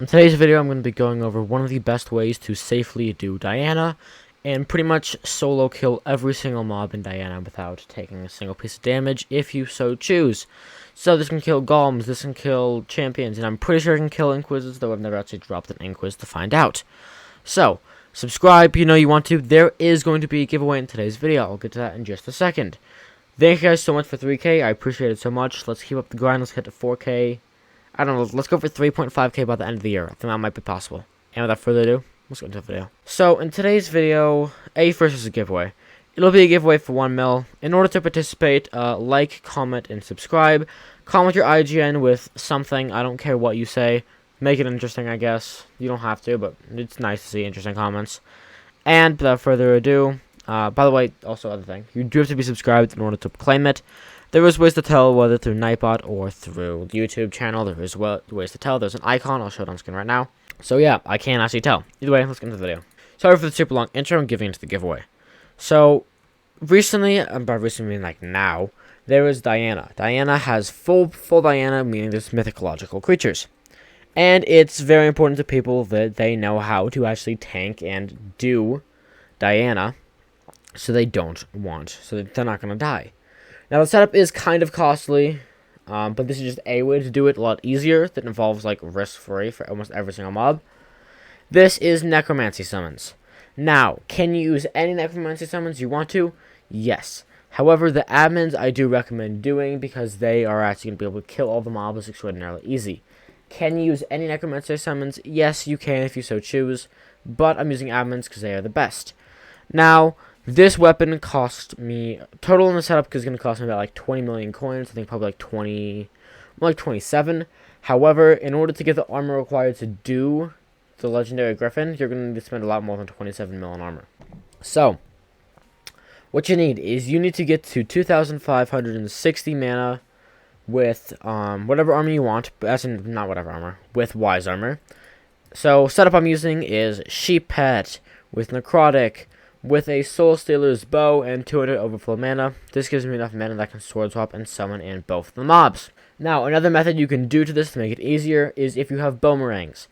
In today's video, I'm going to be going over one of the best ways to safely do Diana, and pretty much solo kill every single mob in Diana without taking a single piece of damage, if you so choose. So this can kill golems, this can kill champions, and I'm pretty sure it can kill inquisitors, though I've never actually dropped an inquis to find out. So, subscribe, you know you want to. There is going to be a giveaway in today's video. I'll get to that in just a second. Thank you guys so much for 3K. I appreciate it so much. Let's keep up the grind. Let's get to 4K. I don't know, let's go for 3.5K by the end of the year. I think that might be possible. And without further ado, let's go into the video. So, in today's video, first is a giveaway. It'll be a giveaway for 1 mil. In order to participate, like, comment, and subscribe. Comment your IGN with something. I don't care what you say. Make it interesting, I guess. You don't have to, but it's nice to see interesting comments. And without further ado, by the way, also other thing, you do have to be subscribed in order to claim it. There is ways to tell whether through Nightbot or through the YouTube channel. There is ways to tell. There's an icon. I'll show it on screen right now. So yeah, I can't actually tell. Either way, let's get into the video. Sorry for the super long intro and giving into the giveaway. So recently, by recently I mean like now, there is Diana. Diana has full Diana, meaning there's mythological creatures. And it's very important to people that they know how to actually tank and do Diana so they're not going to die. Now, the setup is kind of costly, but this is just a way to do it a lot easier that involves, like, risk-free for almost every single mob. This is Necromancy Summons. Now, can you use any Necromancy Summons you want to? Yes. However, the admins I do recommend doing because they are actually going to be able to kill all the mobs extraordinarily easy. Can you use any Necromancy Summons? Yes, you can if you so choose, but I'm using admins because they are the best. Now, this weapon cost me, total in the setup is going to cost me about like 20 million coins. I think probably like 27. However, in order to get the armor required to do the Legendary Griffin, you're going to need to spend a lot more than 27 million armor. So, what you need is you need to get to 2,560 mana with whatever armor you want, as in, not whatever armor, with Wise armor. So, setup I'm using is Sheep Pet with Necrotic, with a Soul Stealer's Bow and 200 overflow mana. This gives me enough mana that I can sword swap and summon in both the mobs. Now, another method you can do to this to make it easier is if you have boomerangs,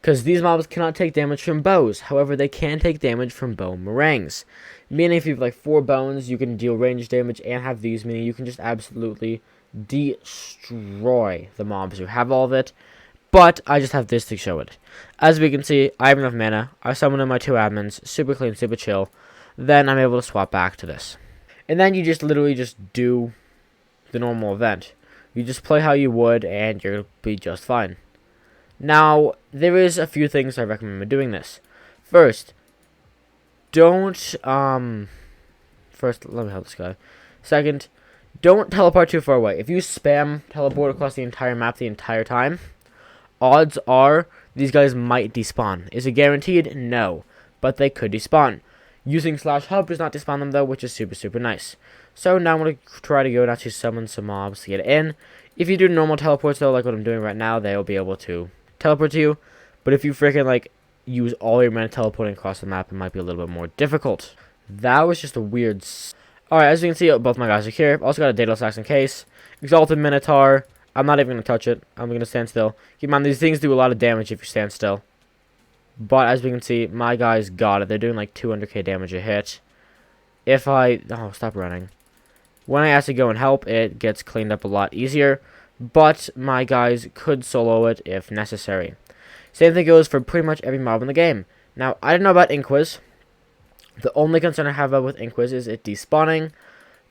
because these mobs cannot take damage from bows. However, they can take damage from boomerangs. Meaning if you have like 4 bones, you can deal range damage and have these, meaning you can just absolutely destroy the mobs who have all of it. But I just have this to show it. As we can see, I have enough mana. I summon in my 2 admins, super clean, super chill. Then I'm able to swap back to this. And then you just literally just do the normal event. You just play how you would and you'll be just fine. Now, there is a few things I recommend when doing this. First, first, let me help this guy. Second, don't teleport too far away. If you spam teleport across the entire map the entire time, odds are these guys might despawn. Is it guaranteed? No. But they could despawn. Using /hub does not despawn them though, which is super nice. So now I'm going to try to go and actually summon some mobs to get in. If you do normal teleports though, like what I'm doing right now, they'll be able to teleport to you. But if you freaking like use all your mana teleporting across the map, it might be a little bit more difficult. That was just a weird... Alright, as you can see, both my guys are here. Also got a Daedalus Axe in case. Exalted Minotaur. I'm not even going to touch it. I'm going to stand still. Keep in mind, these things do a lot of damage if you stand still. But as we can see, my guys got it. They're doing like 200k damage a hit. If I... Oh, stop running. When I actually go and help, it gets cleaned up a lot easier. But my guys could solo it if necessary. Same thing goes for pretty much every mob in the game. Now, I don't know about Inquis. The only concern I have with Inquis is it despawning.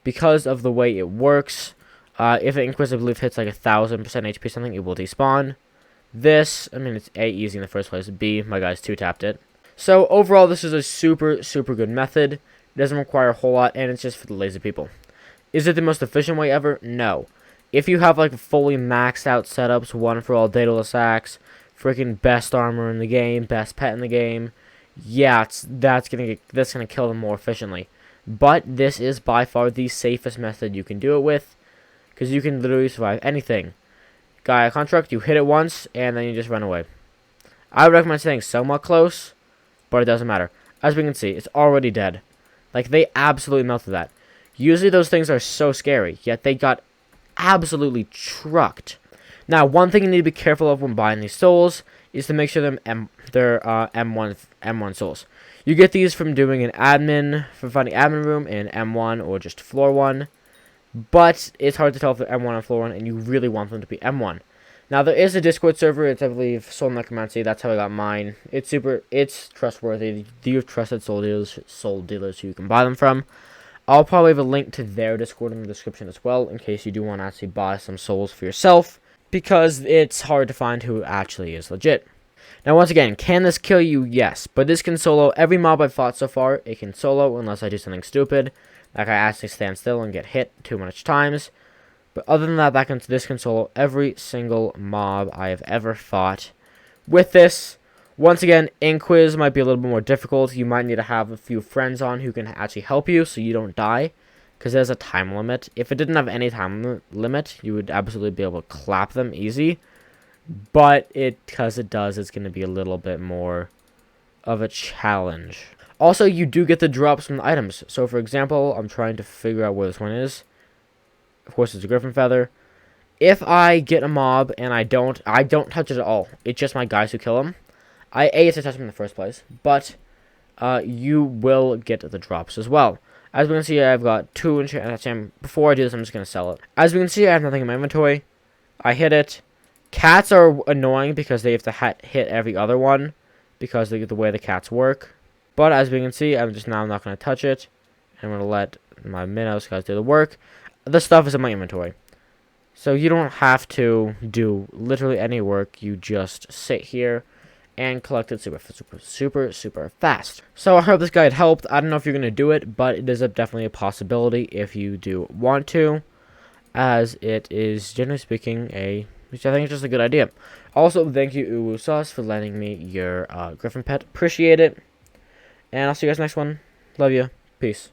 Because of the way it works... if an Inquis, I believe, hits like 1,000% HP something, it will despawn. This, I mean, it's A, easy in the first place. B, my guys 2-tapped it. So, overall, this is a super good method. It doesn't require a whole lot, and it's just for the lazy people. Is it the most efficient way ever? No. If you have, like, fully maxed out setups, one for all Daedalus Axe, freaking best armor in the game, best pet in the game, yeah, that's gonna kill them more efficiently. But this is by far the safest method you can do it with. Because you can literally survive anything. Gaia Construct, you hit it once, and then you just run away. I would recommend staying somewhat close, but it doesn't matter. As we can see, it's already dead. Like, they absolutely melted that. Usually those things are so scary, yet they got absolutely trucked. Now, one thing you need to be careful of when buying these souls is to make sure they're M1 souls. You get these from doing from finding admin room in M1 or just floor 1. But it's hard to tell if they're M1 or floor 1, and you really want them to be M1. Now, there is a Discord server. It's, I believe, Soul Necromancy. That's how I got mine. It's trustworthy. You have trusted soul dealers who you can buy them from. I'll probably have a link to their Discord in the description as well, in case you do want to actually buy some souls for yourself, because it's hard to find who actually is legit. Now, once again, can this kill you? Yes, but this can solo every mob I've fought so far. It can solo unless I do something stupid, like I actually stand still and get hit too much times. But other than that, this can solo every single mob I have ever fought. With this, once again, Inquiz might be a little bit more difficult. You might need to have a few friends on who can actually help you so you don't die, because there's a time limit. If it didn't have any time limit, you would absolutely be able to clap them easy. But because it does, it's going to be a little bit more of a challenge. Also, you do get the drops from the items. So, for example, I'm trying to figure out where this one is. Of course, it's a griffin feather. If I get a mob and I don't touch it at all. It's just my guys who kill him. I have to touch him in the first place, but you will get the drops as well. As we can see, I've got 2 enchantments. Before I do this, I'm just going to sell it. As we can see, I have nothing in my inventory. I hit it. Cats are annoying because they have to hit every other one because of the way the cats work. But as we can see, I'm not going to touch it. I'm going to let my minnows guys do the work. The stuff is in my inventory. So you don't have to do literally any work. You just sit here and collect it super fast. So I hope this guide helped. I don't know if you're going to do it, but it is definitely a possibility if you do want to, as it is, generally speaking, which I think is just a good idea. Also, thank you, Uwu Sauce, for lending me your Griffin pet. Appreciate it. And I'll see you guys next one. Love you. Peace.